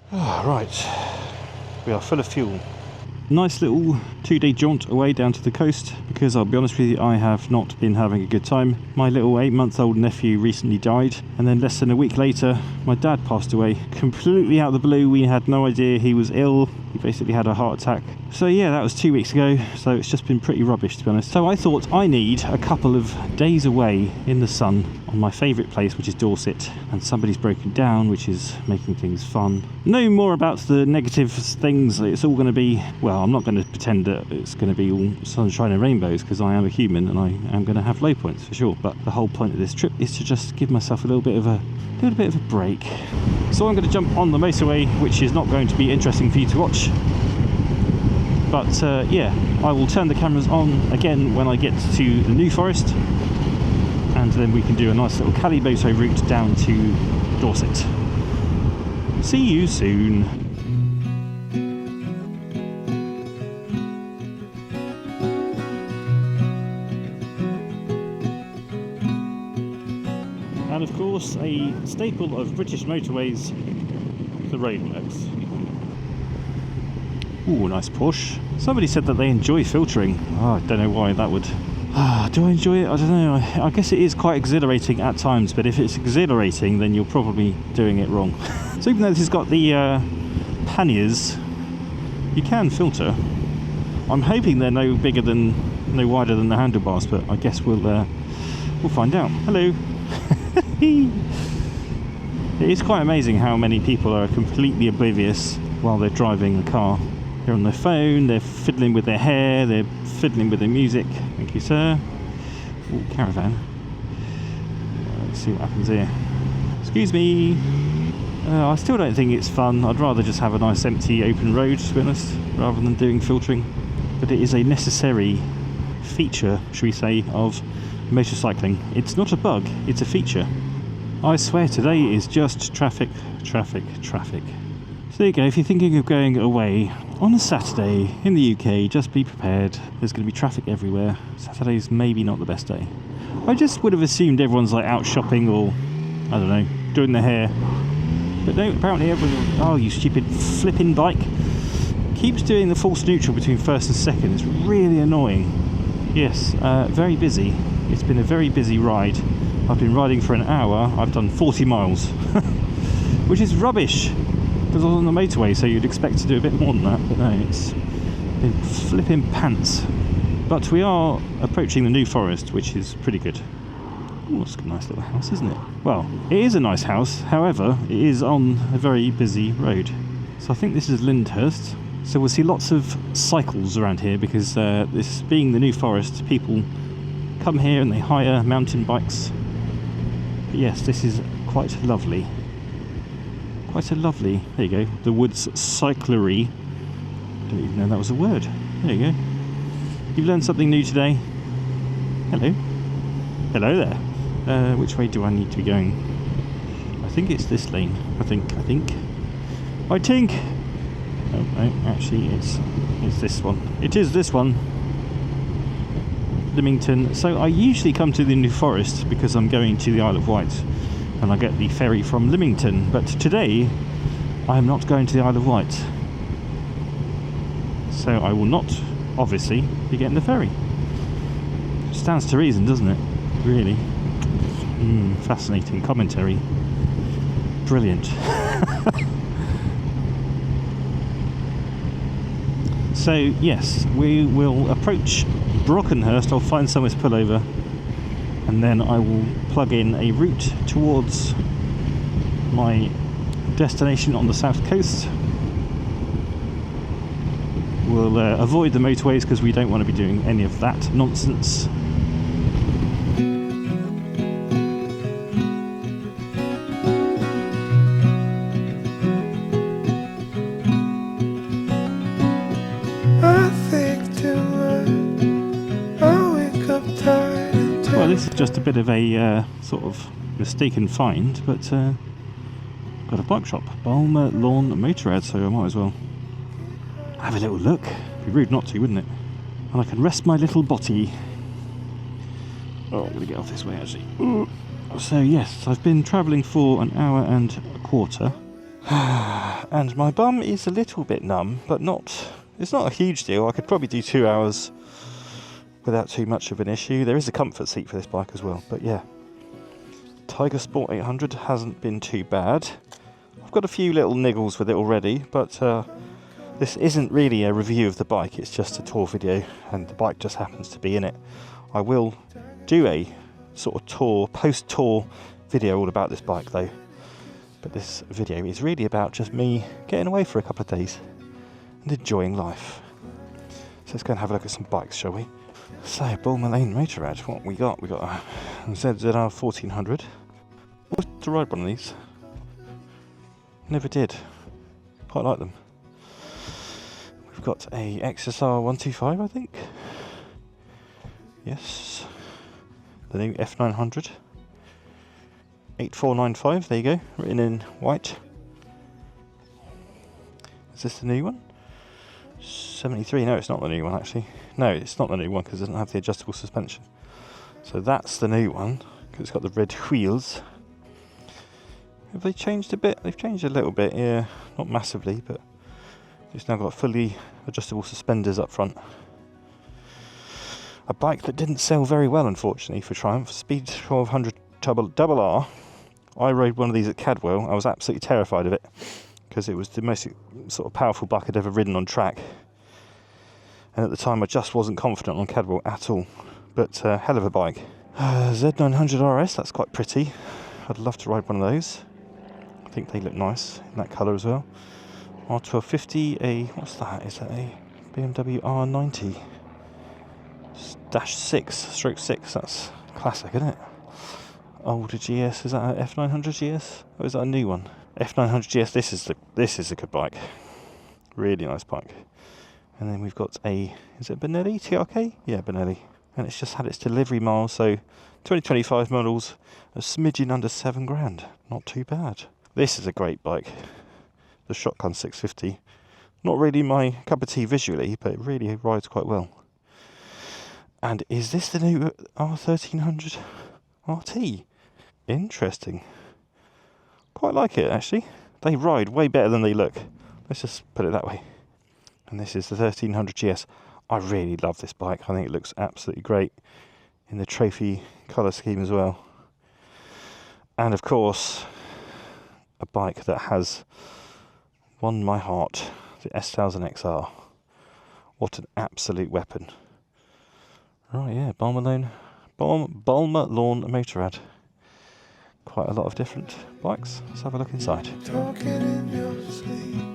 Right, we are full of fuel. Nice little 2-day jaunt away down to the coast, because I'll be honest with you, I have not been having a good time. My little 8-month-old nephew recently died, and then less than a week later my dad passed away completely out of the blue. We had no idea he was ill. He basically had a heart attack. So yeah, that was 2 weeks ago, so it's just been pretty rubbish, to be honest. So I thought I need a couple of days away in the sun on my favourite place, which is Dorset, and somebody's broken down, which is making things fun. No more about the negative things. It's all going to be, well, I'm not going to pretend that it's going to be all sunshine and rainbows, because I am a human and I am going to have low points for sure. But the whole point of this trip is to just give myself a little bit of a break. So I'm going to jump on the motorway, which is not going to be interesting for you to watch. But yeah, I will turn the cameras on again when I get to the New Forest, and then we can do a nice little Caliboto route down to Dorset. See you soon. And of course, a staple of British motorways, the roadworks. Ooh, nice Porsche. Somebody said that they enjoy filtering. Oh, I don't know why that would... do I enjoy it? I don't know. I guess it is quite exhilarating at times, but if it's exhilarating, then you're probably doing it wrong. So even though this has got the panniers, you can filter. I'm hoping they're no wider than the handlebars, but I guess we'll find out. Hello. It is quite amazing how many people are completely oblivious while they're driving a car. They're on their phone, they're fiddling with their hair, they're fiddling with their music. Thank you, sir. Ooh, caravan. Let's see what happens here. Excuse me. I still don't think it's fun. I'd rather just have a nice empty open road, to be honest, rather than doing filtering. But it is a necessary feature, should we say, of motorcycling. It's not a bug, it's a feature. I swear today is just traffic, traffic, traffic. So there you go, if you're thinking of going away on a Saturday in the UK, just be prepared. There's going to be traffic everywhere. Saturday's maybe not the best day. I just would have assumed everyone's like out shopping or, I don't know, doing their hair. But no, apparently everyone, oh you stupid flipping bike, keeps doing the false neutral between first and second. It's really annoying. Yes, very busy. It's been a very busy ride. I've been riding for an hour. I've done 40 miles, which is rubbish. Because I was on the motorway, so you'd expect to do a bit more than that, but no, it's been flipping pants. But we are approaching the New Forest, which is pretty good. Oh, it's a nice little house, isn't it? Well, it is a nice house, however, it is on a very busy road. So I think this is Lyndhurst. So we'll see lots of cycles around here, because this being the New Forest, people come here and they hire mountain bikes. But yes, this is quite lovely. Quite a lovely, there you go, the Woods Cyclery. Didn't even know that was a word. There you go. You've learned something new today. Hello. Hello there. Which way do I need to be going? I think it's this lane. I think. Oh no, actually it's this one. It is this one. Lymington. So I usually come to the New Forest because I'm going to the Isle of Wight, and I get the ferry from Lymington, but today I am not going to the Isle of Wight, so I will not obviously be getting the ferry. Stands to reason, doesn't it? Really. Fascinating commentary. Brilliant. So yes, we will approach Brockenhurst. I'll find somewhere to pull over, and then I will plug in a route towards my destination on the south coast. We'll avoid the motorways because we don't want to be doing any of that nonsense. Well, this is just a bit of a sort of mistaken find, but got a bike shop, Balmer Lawn Motorrad, so I might as well have a little look. It'd be rude not to, wouldn't it? And I can rest my little body. Oh, I'm going to get off this way actually. So yes, I've been travelling for an hour and a quarter. And my bum is a little bit numb, but it's not a huge deal. I could probably do 2 hours without too much of an issue. There is a comfort seat for this bike as well, but yeah. Tiger Sport 800 hasn't been too bad. I've got a few little niggles with it already, but this isn't really a review of the bike, it's just a tour video, and the bike just happens to be in it. I will do a sort of tour, post-tour video all about this bike though. But this video is really about just me getting away for a couple of days and enjoying life. So let's go and have a look at some bikes, shall we? So, Bulmer Lane Motorrad, what we got? We got a ZZR 1400. I wanted to ride one of these. Never did. Quite like them. We've got a XSR 125, I think. Yes. The new F900. 8495, there you go, written in white. Is this the new one? 73, no it's not the new one actually. No, it's not the new one because it doesn't have the adjustable suspension. So that's the new one, because it's got the red wheels. Have they changed a bit? They've changed a little bit, yeah, not massively, but it's now got fully adjustable suspenders up front. A bike that didn't sell very well unfortunately for Triumph, Speed 1200 double R. I rode one of these at Cadwell. I was absolutely terrified of it because it was the most sort of powerful bike I'd ever ridden on track, and at the time I just wasn't confident on Cadwell at all. But hell of a bike. Z900 RS, that's quite pretty. I'd love to ride one of those. I think they look nice in that colour as well. R1250, what's that? Is that a BMW R90 -6/6? That's classic, isn't it? Older GS, is that an F900 GS? Or is that a new one? F900 GS, this is a good bike. Really nice bike. And then we've got is it Benelli TRK? Yeah, Benelli. And it's just had its delivery miles, so 2025 models, a smidgen under 7 grand. Not too bad. This is a great bike. The Shotgun 650. Not really my cup of tea visually, but it really rides quite well. And is this the new R1300 RT? Interesting. Quite like it actually. They ride way better than they look. Let's just put it that way. And this is the 1300 GS. I really love this bike. I think it looks absolutely great in the trophy colour scheme as well. And of course, a bike that has won my heart, the S1000 XR. What an absolute weapon. Right, yeah, Bulmer Lawn Motorrad. Quite a lot of different bikes. Let's have a look inside. Talking in your sleep.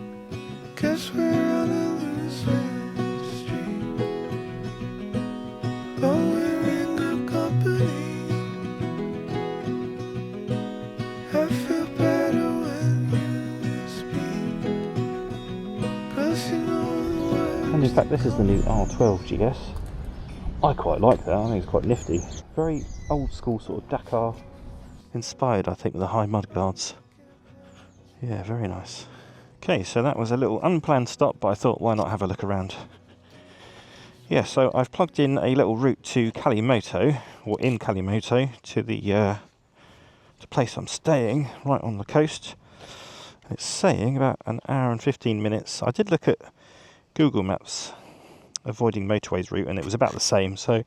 Guess we're on a losing streak. But we're in good company. I feel better when you speak. 'Cause you know the way. And in fact, this is the new R12 GS. I quite like that. I think it's quite nifty. Very old school sort of Dakar inspired, I think, with the high mudguards. Yeah, very nice. Okay, so that was a little unplanned stop, but I thought why not have a look around. Yeah, so I've plugged in a little route to Kalimoto, or in Kalimoto, to the place I'm staying, right on the coast. It's saying about an hour and 15 minutes. I did look at Google Maps, avoiding motorways route, and it was about the same, so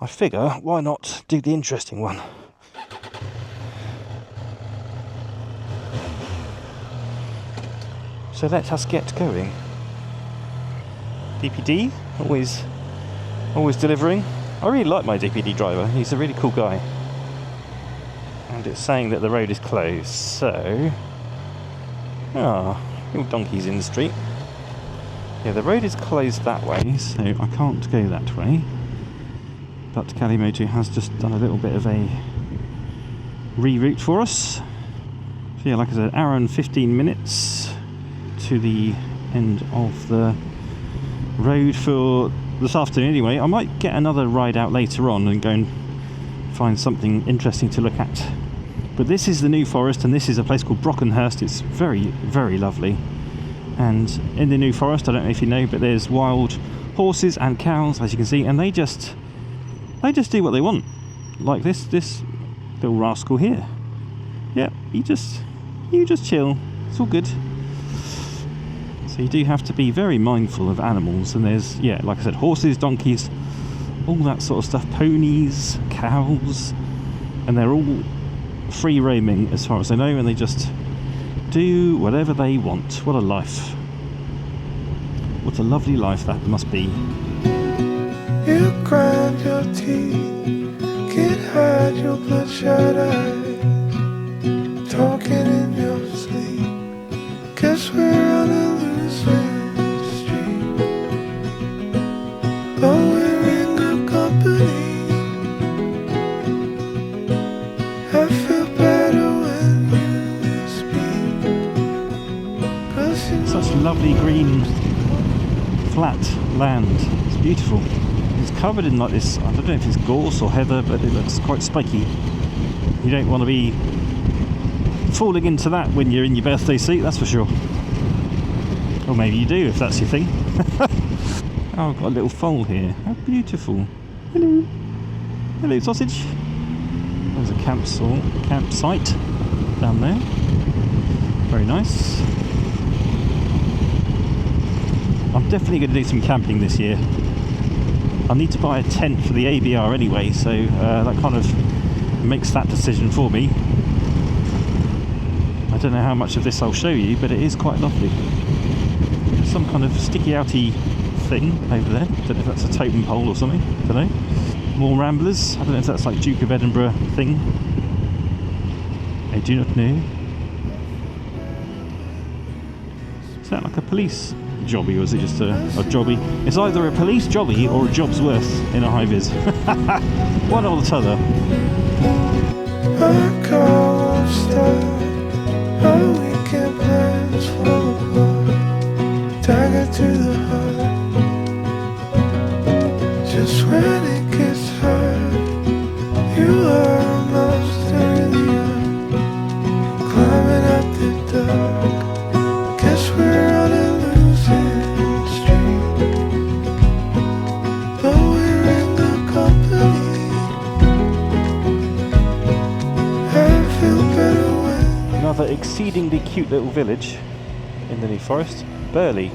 I figure why not do the interesting one. So let us get going. DPD, always delivering. I really like my DPD driver, he's a really cool guy. And it's saying that the road is closed, so... little donkeys in the street. Yeah, the road is closed that way, so I can't go that way. But Kalimoto has just done a little bit of a reroute for us. So yeah, like I said, hour and 15 minutes to the end of the road for this afternoon anyway. I might get another ride out later on and go and find something interesting to look at. But this is the New Forest, and this is a place called Brockenhurst. It's very, very lovely. And in the New Forest, I don't know if you know, but there's wild horses and cows, as you can see, and they just do what they want. Like this little rascal here. Yeah, you just chill, It's all good. So you do have to be very mindful of animals, and there's, yeah, like I said, horses, donkeys, all that sort of stuff, ponies, cows, and they're all free roaming as far as I know, and they just do whatever they want. What a life. What a lovely life that must be. You grind your teeth, can't hide your bloodshot eyes, talking in your sleep. Guess we're on a losing streak, but we're in good company. I feel better when you speak, 'cause you Such lovely green flat land. It's beautiful. It's covered in like this, I don't know if it's gorse or heather, but it looks quite spiky. You don't want to be falling into that when you're in your birthday suit, that's for sure. Or maybe you do if that's your thing. Oh, I've got a little foal here. How beautiful. Hello. Hello, sausage. There's a campsite down there. Very nice. I'm definitely going to do some camping this year. I need to buy a tent for the ABR anyway, so that kind of makes that decision for me. I don't know how much of this I'll show you, but it is quite lovely. There's some kind of sticky outy thing over there. Don't know if that's a totem pole or something. Don't know. More ramblers. I don't know if that's like Duke of Edinburgh thing. I do not know. Is that like a police jobby, or is it just a jobby? It's either a police jobby or a job's worth in a high vis. One or the other. our car won't start, our weekend plans fall apart, dagger to the heart. Just when it gets hard, you are a monster in the earth, climbing out the dark. Guess we're on a losing streak, but we're in good company. I feel better when Another exceedingly cute little village in the New Forest, Burley. You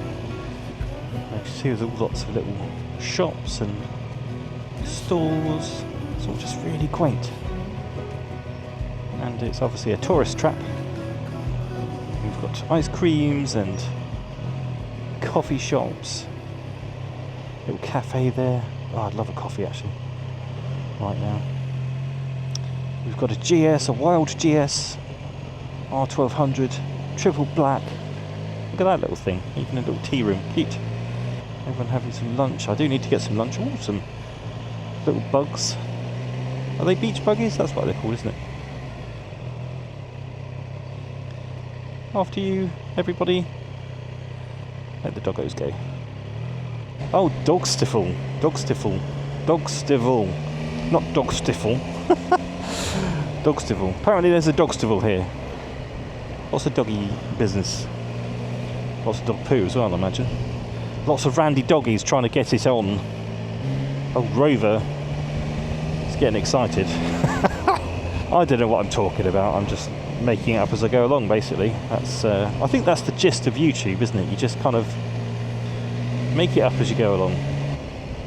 can see there's all lots of little shops and stores. It's all just really quaint. And it's obviously a tourist trap. We've got ice creams and coffee shops. Little cafe there. Oh, I'd love a coffee actually, right now. We've got a GS, a wild GS, R1200, triple black. Look at that little thing, even a little tea room, cute. Everyone having some lunch. I do need to get some lunch. Oh, some little bugs. Are they beach buggies? That's what they're called, isn't it? After you, everybody. Let the doggos go. Oh, dog stiffle. Dog stiffle. Dog stiffle. Not dog stiffle. Dog stiffle. Apparently there's a dog stiffle here. Lots of doggy business. Lots of dog poo as well, I imagine. Lots of randy doggies trying to get it on. Oh, Rover. He's getting excited. I don't know what I'm talking about. I'm just making it up as I go along, basically. That's. I think that's the gist of YouTube, isn't it? You just kind of make it up as you go along.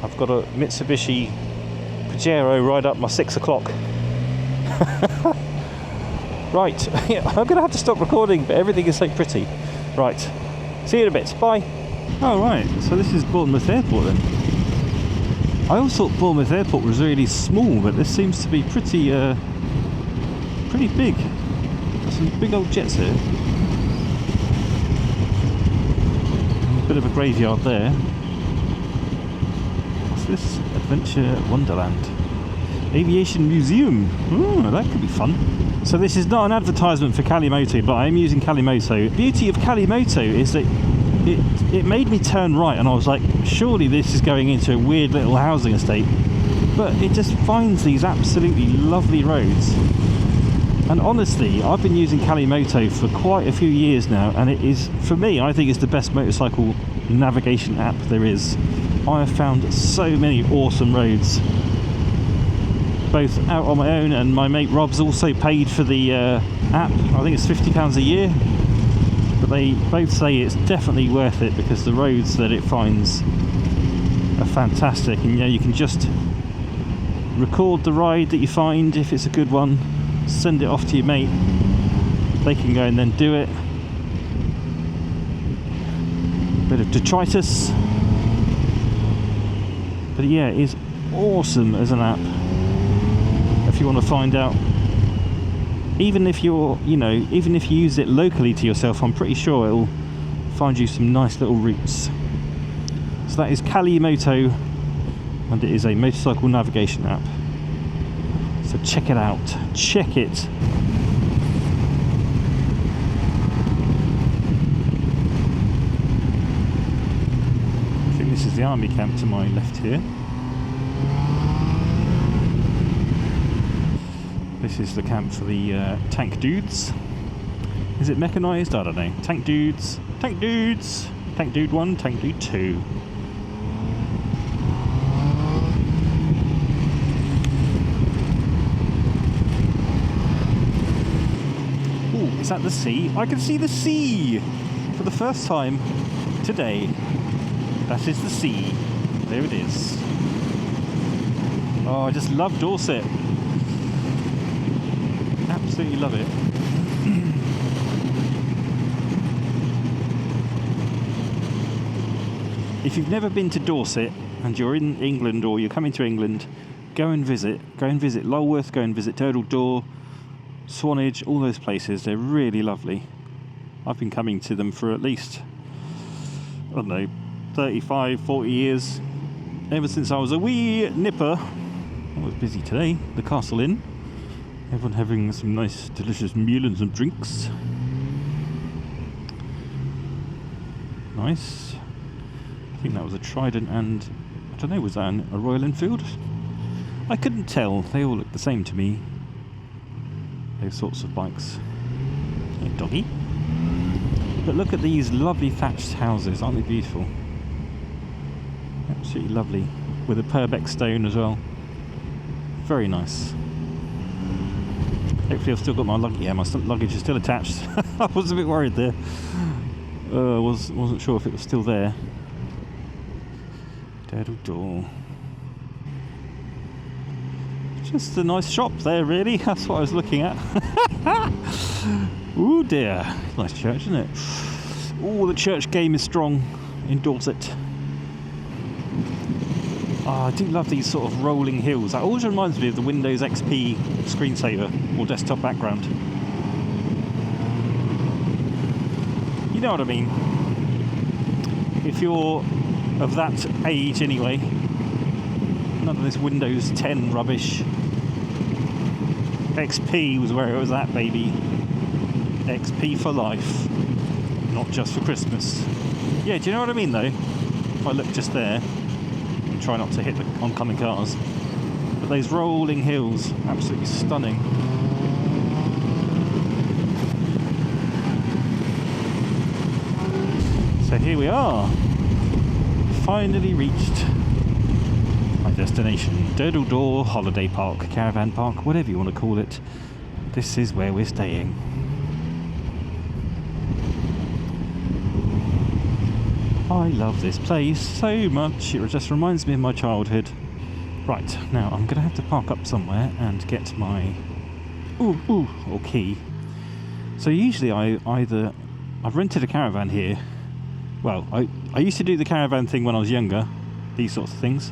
I've got a Mitsubishi Pajero right up my 6 o'clock. Right, I'm going to have to stop recording, but everything is so pretty. Right, see you in a bit, bye. Oh right, so this is Bournemouth Airport then. I always thought Bournemouth Airport was really small, but this seems to be pretty pretty big. There's some big old jets here. A bit of a graveyard there. What's this? Adventure Wonderland. Aviation Museum. Ooh, that could be fun. So this is not an advertisement for Kalimoto, but I am using Kalimoto. The beauty of Kalimoto is that it made me turn right, and I was like, surely this is going into a weird little housing estate. But it just finds these absolutely lovely roads. And honestly, I've been using Kalimoto for quite a few years now, and it is, for me, I think it's the best motorcycle navigation app there is. I have found so many awesome roads, both out on my own, and my mate Rob's also paid for the app. I think it's £50 a year. but they both say it's definitely worth it because the roads that it finds are fantastic, and you can just record the ride that you find if it's a good one, send it off to your mate, they can go and then do it. Bit of detritus, but yeah, it is awesome as an app. If you want to find out, even if you're, even if you use it locally to yourself, I'm pretty sure it'll find you some nice little routes. So that is Kalimoto, and it is a motorcycle navigation app. So check it out. Check it. I think this is the army camp to my left here. This is the camp for the tank dudes. Is it mechanised? I don't know. Tank dudes. Tank dudes. Tank dude 1, tank dude 2. Ooh, is that the sea? I can see the sea for the first time today. That is the sea. There it is. Oh, I just love Dorset. Absolutely love it. If you've never been to Dorset and you're in England or you're coming to England, go and visit Lulworth, go and visit Turtle Door, Swanage, all those places. They're really lovely. I've been coming to them for at least, I don't know, 35, 40 years, ever since I was a wee nipper. I was busy today. The Castle Inn. Everyone having some nice, delicious meal and some drinks. Nice. I think that was a Trident and, I don't know, was that a Royal Enfield? I couldn't tell. They all looked the same to me. Those sorts of bikes. Hey, doggy. But look at these lovely thatched houses. Aren't they beautiful? Absolutely lovely. With a Purbeck stone as well. Very nice. Hopefully I've still got my luggage. Yeah, my luggage is still attached. I was a bit worried there. Wasn't sure if it was still there. Turtle Door. Just a nice shop there, really. That's what I was looking at. Ooh dear. Nice church, isn't it? Oh, the church game is strong in Dorset. Oh, I do love these sort of rolling hills. That always reminds me of the Windows XP screensaver or desktop background. You know what I mean? If you're of that age anyway, none of this Windows 10 rubbish. XP was where it was at, baby. XP for life, not just for Christmas. Yeah, do you know what I mean though? If I look just there, try not to hit the oncoming cars, but those rolling hills, absolutely stunning. So here we are, finally reached my destination, Turtle Door Holiday Park, Caravan Park, whatever you want to call it. This is where we're staying. I love this place so much, it just reminds me of my childhood. Right, now I'm going to have to park up somewhere and get my or key. So usually I've rented a caravan here. Well, I used to do the caravan thing when I was younger, these sorts of things.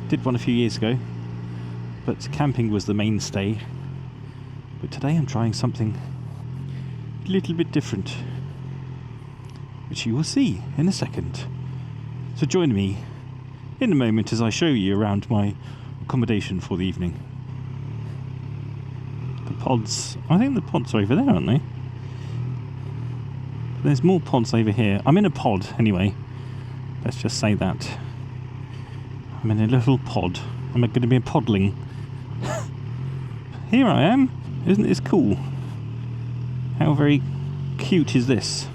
Did one a few years ago, but camping was the mainstay. But today I'm trying something a little bit different, which you will see in a second. So join me in a moment as I show you around my accommodation for the evening. The pods, I think the pods are over there, aren't they? There's more pods over here. I'm in a pod anyway. Let's just say that. I'm in a little pod. I'm going to be a podling. Here I am. Isn't this cool? How very cute is this?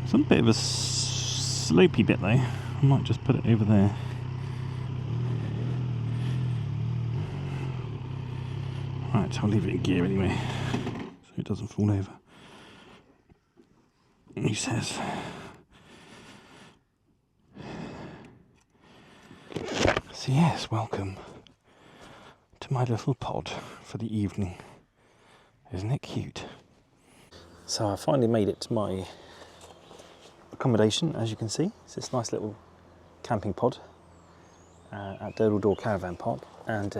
It's a bit of a slopey bit though. I might just put it over there. Right, I'll leave it in gear anyway, so it doesn't fall over. he says. So yes, welcome to my little pod for the evening. Isn't it cute? So I finally made it to my accommodation, as you can see. It's this nice little camping pod at Dorset Caravan Park, and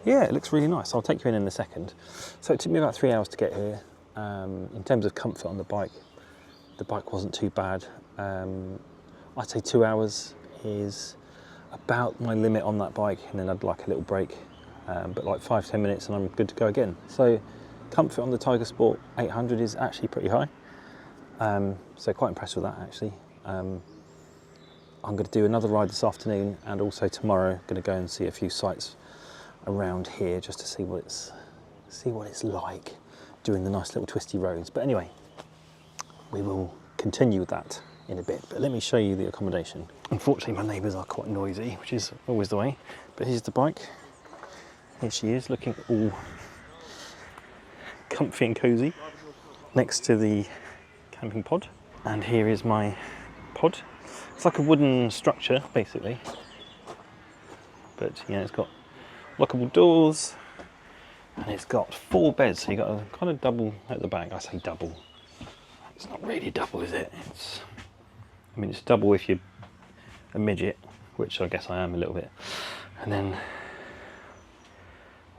yeah, it looks really nice. I'll take you in a second. So it took me about 3 hours to get here. In terms of comfort on the bike wasn't too bad. I'd say 2 hours is about my limit on that bike, and then I'd like a little break, but like 5-10 minutes and I'm good to go again. So comfort on the Tiger Sport 800 is actually pretty high, so quite impressed with that actually. I'm going to do another ride this afternoon, and also tomorrow going to go and see a few sites around here just to see what it's like doing the nice little twisty roads. But anyway, we will continue with that in a bit, but let me show you the accommodation. Unfortunately my neighbours are quite noisy, which is always the way, but here's the bike. Here she is, looking all comfy and cosy next to the camping pod. And here is my pod. It's like a wooden structure basically, but you know, it's got lockable doors and it's got 4 beds, so you got a kind of double at the back. I say double, it's not really double, is it? I mean, it's double if you're a midget, which I guess I am a little bit. And then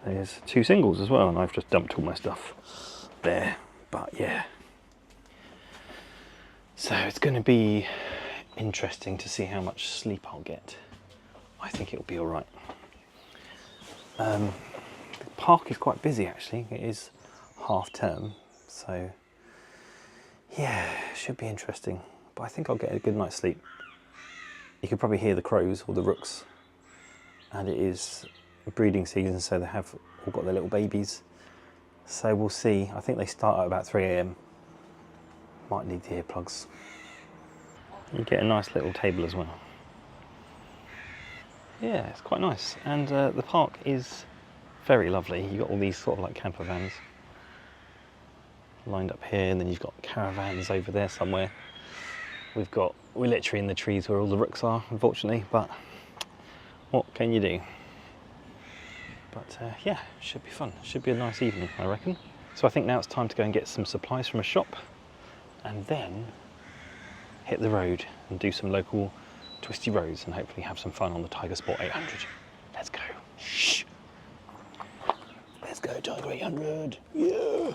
there's 2 singles as well, and I've just dumped all my stuff there. But yeah, so it's going to be interesting to see how much sleep I'll get. I think it'll be all right. The park is quite busy actually. It is half term, so yeah, should be interesting. But I think I'll get a good night's sleep. You could probably hear the crows or the rooks, and it is breeding season, so they have all got their little babies. So we'll see. I think they start at about 3 AM. Might need the earplugs. You get a nice little table as well. Yeah, it's quite nice, and the park is very lovely. You've got all these sort of like camper vans lined up here, and then you've got caravans over there somewhere. We're literally in the trees where all the rooks are, unfortunately, but what can you do? But yeah, should be fun. Should be a nice evening, I reckon. So I think now it's time to go and get some supplies from a shop, and then hit the road and do some local twisty roads and hopefully have some fun on the Tiger Sport 800. Let's go. Shh. Let's go, Tiger 800. Yeah.